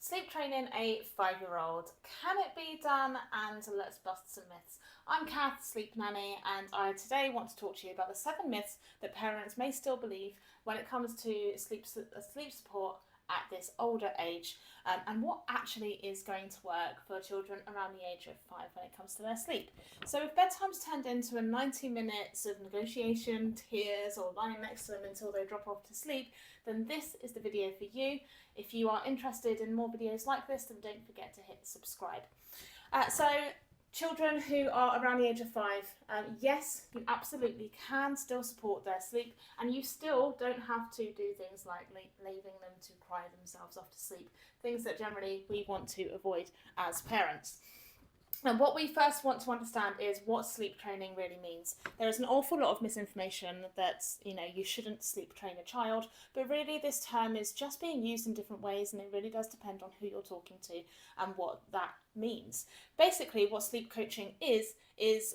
Sleep training a 5-year-old. Can it be done? And let's bust some myths. I'm Kath, Sleep Nanny, and I today want to talk to you about the 7 myths that parents may still believe when it comes to sleep support at this older age, and what actually is going to work for children around the age of 5 when it comes to their sleep. So if bedtime's turned into a 90 minutes of negotiation, tears, or lying next to them until they drop off to sleep, then this is the video for you. If you are interested in more videos like this, then don't forget to hit subscribe. So children who are around the age of 5, yes, you absolutely can still support their sleep, and you still don't have to do things like leaving them to cry themselves off to sleep, things that generally we want to avoid as parents. And what we first want to understand is what sleep training really means. There is an awful lot of misinformation that, you shouldn't sleep train a child, but really this term is just being used in different ways, and it really does depend on who you're talking to and what that means. Basically, what sleep coaching is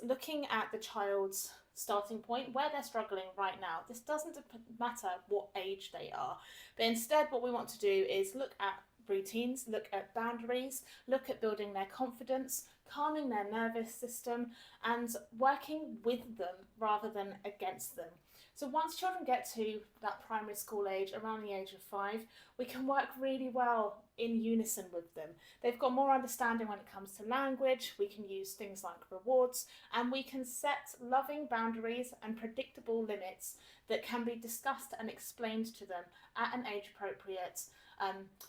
looking at the child's starting point, where they're struggling right now. This doesn't matter what age they are, but instead what we want to do is look at routines, look at boundaries, look at building their confidence, calming their nervous system, and working with them rather than against them. So once children get to that primary school age, around the age of 5, we can work really well in unison with them. They've got more understanding when it comes to language, we can use things like rewards, and we can set loving boundaries and predictable limits that can be discussed and explained to them at an age-appropriate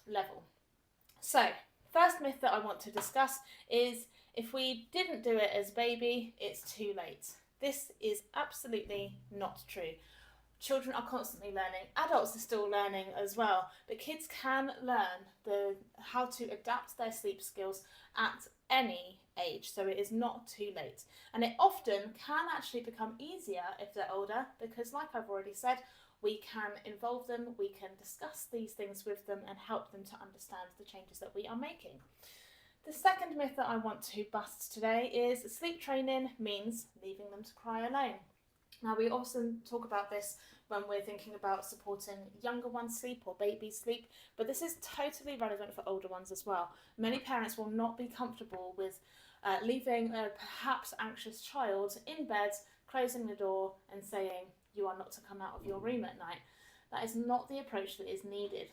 level. So, first myth that I want to discuss is if we didn't do it as a baby, it's too late. This is absolutely not true. Children are constantly learning. Adults are still learning as well, but kids can learn how to adapt their sleep skills at any age, so it is not too late. And it often can actually become easier if they're older, because like I've already said, we can involve them, we can discuss these things with them and help them to understand the changes that we are making. The second myth that I want to bust today is sleep training means leaving them to cry alone. Now, we often talk about this when we're thinking about supporting younger ones' sleep or babies' sleep, but this is totally relevant for older ones as well. Many parents will not be comfortable with leaving a perhaps anxious child in bed, closing the door and saying, "You are not to come out of your room at night." That is not the approach that is needed.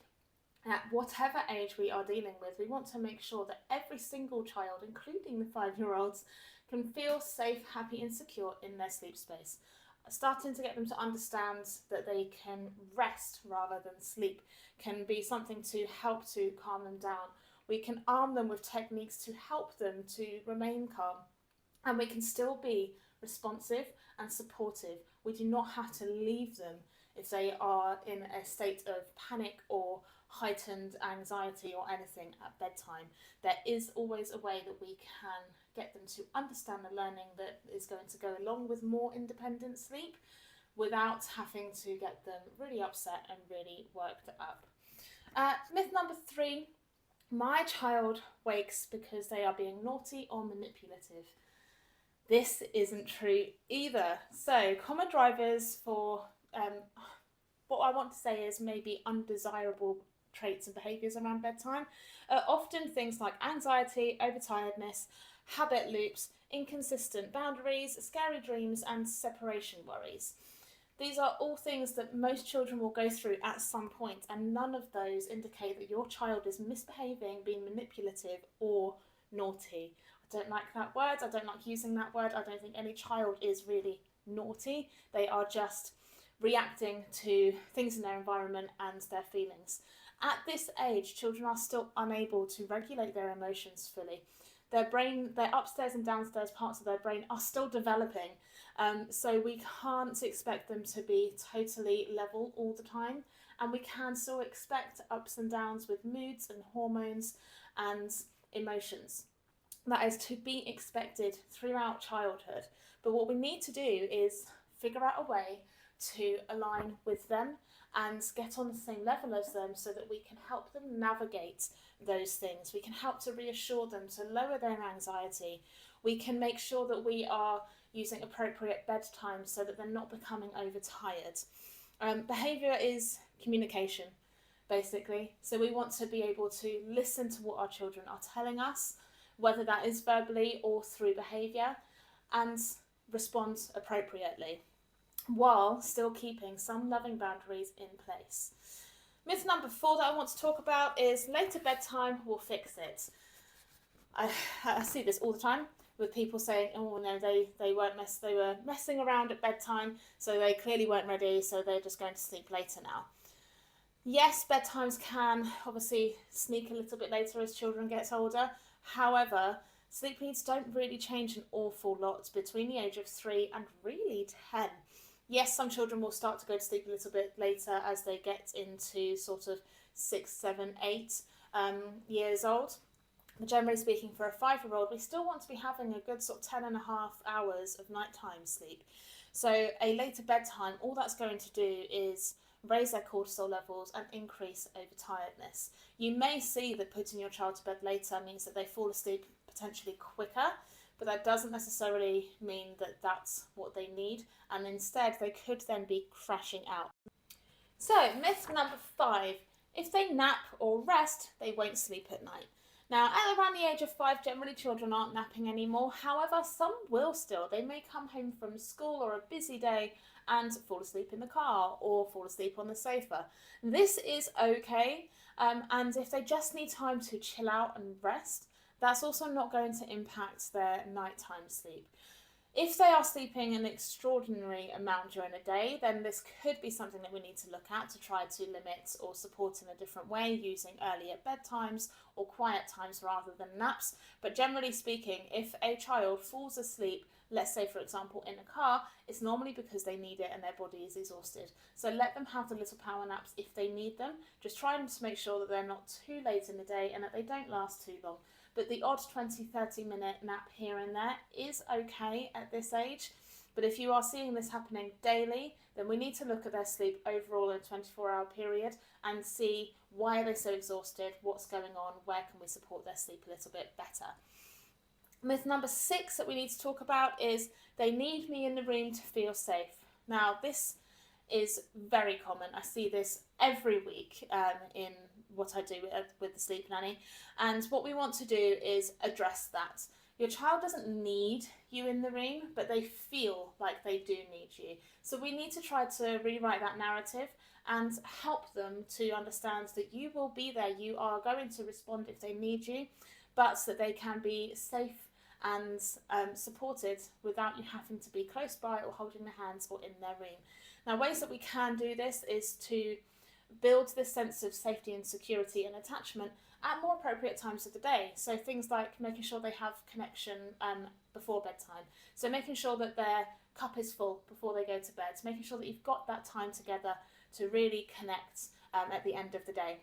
At whatever age we are dealing with, we want to make sure that every single child, including the 5-year-olds, can feel safe, happy and secure in their sleep space. Starting to get them to understand that they can rest rather than sleep can be something to help to calm them down. We can arm them with techniques to help them to remain calm, and we can still be responsive and supportive. We do not have to leave them if they are in a state of panic or heightened anxiety or anything at bedtime. There is always a way that we can get them to understand the learning that is going to go along with more independent sleep without having to get them really upset and really worked up. Myth number 3, my child wakes because they are being naughty or manipulative. This isn't true either. So common drivers for what I want to say is maybe undesirable traits and behaviours around bedtime are often things like anxiety, overtiredness, habit loops, inconsistent boundaries, scary dreams and separation worries. These are all things that most children will go through at some point, and none of those indicate that your child is misbehaving, being manipulative or naughty. I don't like that word, I don't like using that word. I don't think any child is really naughty. They are just reacting to things in their environment and their feelings. At this age, children are still unable to regulate their emotions fully. Their brain, their upstairs and downstairs parts of their brain are still developing, so we can't expect them to be totally level all the time, and we can still expect ups and downs with moods and hormones and emotions. That is to be expected throughout childhood, but what we need to do is figure out a way to align with them and get on the same level as them so that we can help them navigate those things. We can help to reassure them, to lower their anxiety. We can make sure that we are using appropriate bedtime so that they're not becoming overtired. Behaviour is communication. basically. So we want to be able to listen to what our children are telling us, whether that is verbally or through behaviour, and respond appropriately while still keeping some loving boundaries in place. Myth number 4 that I want to talk about is later bedtime will fix it. I see this all the time with people saying, oh no, they were messing around at bedtime, so they clearly weren't ready, so they're just going to sleep later now. Yes, bedtimes can obviously sneak a little bit later as children get older. However, sleep needs don't really change an awful lot between the age of 3 and really 10. Yes, some children will start to go to sleep a little bit later as they get into sort of 6, 7, 8 years old. But generally speaking, for a 5-year-old, we still want to be having a good sort of 10.5 hours of nighttime sleep. So a later bedtime, all that's going to do is raise their cortisol levels and increase overtiredness. You may see that putting your child to bed later means that they fall asleep potentially quicker, but that doesn't necessarily mean that that's what they need, and instead they could then be crashing out. So myth number 5, if they nap or rest, they won't sleep at night. Now, at around the age of 5, generally children aren't napping anymore. However, some will still. They may come home from school or a busy day and fall asleep in the car or fall asleep on the sofa. This is okay, and if they just need time to chill out and rest, that's also not going to impact their nighttime sleep. If they are sleeping an extraordinary amount during the day, then this could be something that we need to look at to try to limit or support in a different way, using earlier bedtimes or quiet times rather than naps. But generally speaking, if a child falls asleep, let's say for example in a car, it's normally because they need it and their body is exhausted. So let them have the little power naps if they need them. Just try to make sure that they're not too late in the day and that they don't last too long. But the odd 20-30 minute nap here and there is okay at this age. But if you are seeing this happening daily, then we need to look at their sleep overall in a 24-hour period and see why are they so exhausted, what's going on, where can we support their sleep a little bit better. Myth number 6 that we need to talk about is they need me in the room to feel safe. Now, this is very common. I see this every week in what I do with the sleep nanny, and what we want to do is address that. Your child doesn't need you in the room, but they feel like they do need you. So we need to try to rewrite that narrative and help them to understand that you will be there, you are going to respond if they need you, but that they can be safe and supported without you having to be close by or holding their hands or in their room. Now, ways that we can do this is to build this sense of safety and security and attachment at more appropriate times of the day. So things like making sure they have connection before bedtime. So making sure that their cup is full before they go to bed. So making sure that you've got that time together to really connect at the end of the day.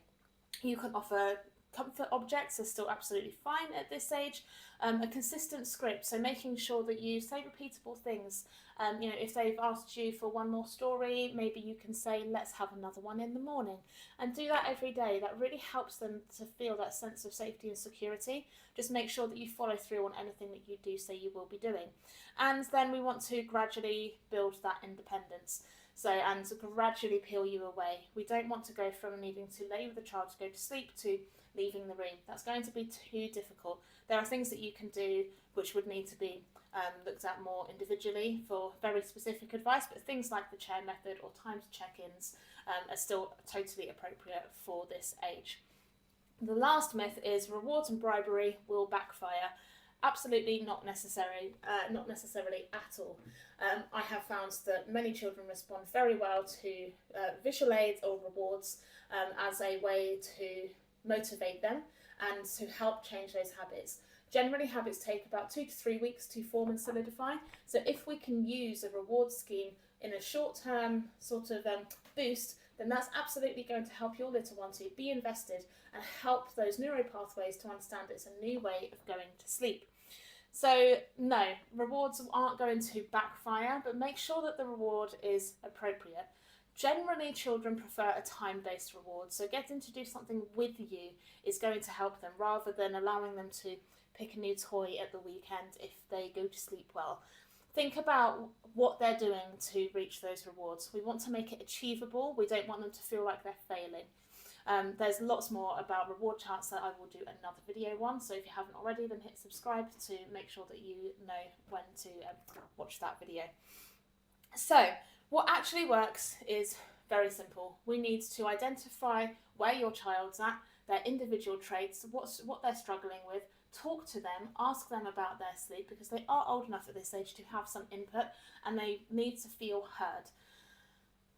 You can offer comfort objects are still absolutely fine at this age. A consistent script, so making sure that you say repeatable things. If they've asked you for one more story, maybe you can say, let's have another one in the morning. And do that every day. That really helps them to feel that sense of safety and security. Just make sure that you follow through on anything that you do say you will be doing. And then we want to gradually build that independence. And to gradually peel you away. We don't want to go from needing to lay with the child to go to sleep to leaving the room. That's going to be too difficult. There are things that you can do which would need to be looked at more individually for very specific advice, but things like the chair method or timed check-ins are still totally appropriate for this age. The last myth is rewards and bribery will backfire. Absolutely not necessarily at all. I have found that many children respond very well to visual aids or rewards as a way to motivate them and to help change those habits. Generally, habits take about 2 to 3 weeks to form and solidify. So if we can use a reward scheme in a short-term sort of boost, then that's absolutely going to help your little one to be invested and help those neural pathways to understand it's a new way of going to sleep. So no, rewards aren't going to backfire, but make sure that the reward is appropriate. Generally, children prefer a time-based reward, so getting to do something with you is going to help them rather than allowing them to pick a new toy at the weekend if they go to sleep well. Think about what they're doing to reach those rewards. We want to make it achievable. We don't want them to feel like they're failing. There's lots more about reward charts that I will do another video on, so if you haven't already, then hit subscribe to make sure that you know when to watch that video. So what actually works is very simple. We need to identify where your child's at, their individual traits, what they're struggling with, talk to them, ask them about their sleep, because they are old enough at this age to have some input and they need to feel heard.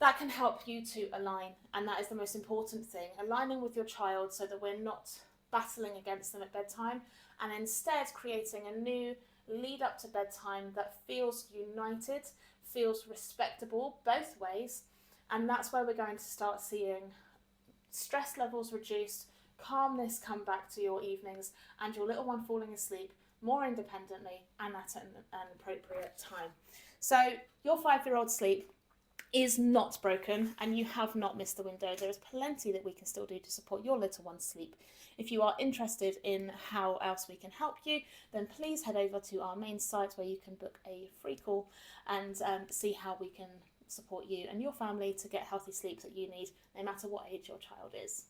That can help you to align, and that is the most important thing, aligning with your child so that we're not battling against them at bedtime, and instead creating a new lead up to bedtime that feels united, feels respectable both ways. And that's where we're going to start seeing stress levels reduced, calmness come back to your evenings, and your little one falling asleep more independently and at an appropriate time. So your 5-year-old sleep is not broken and you have not missed the window. There is plenty that we can still do to support your little one's sleep. If you are interested in how else we can help you, then please head over to our main site where you can book a free call and see how we can support you and your family to get healthy sleep that you need, no matter what age your child is.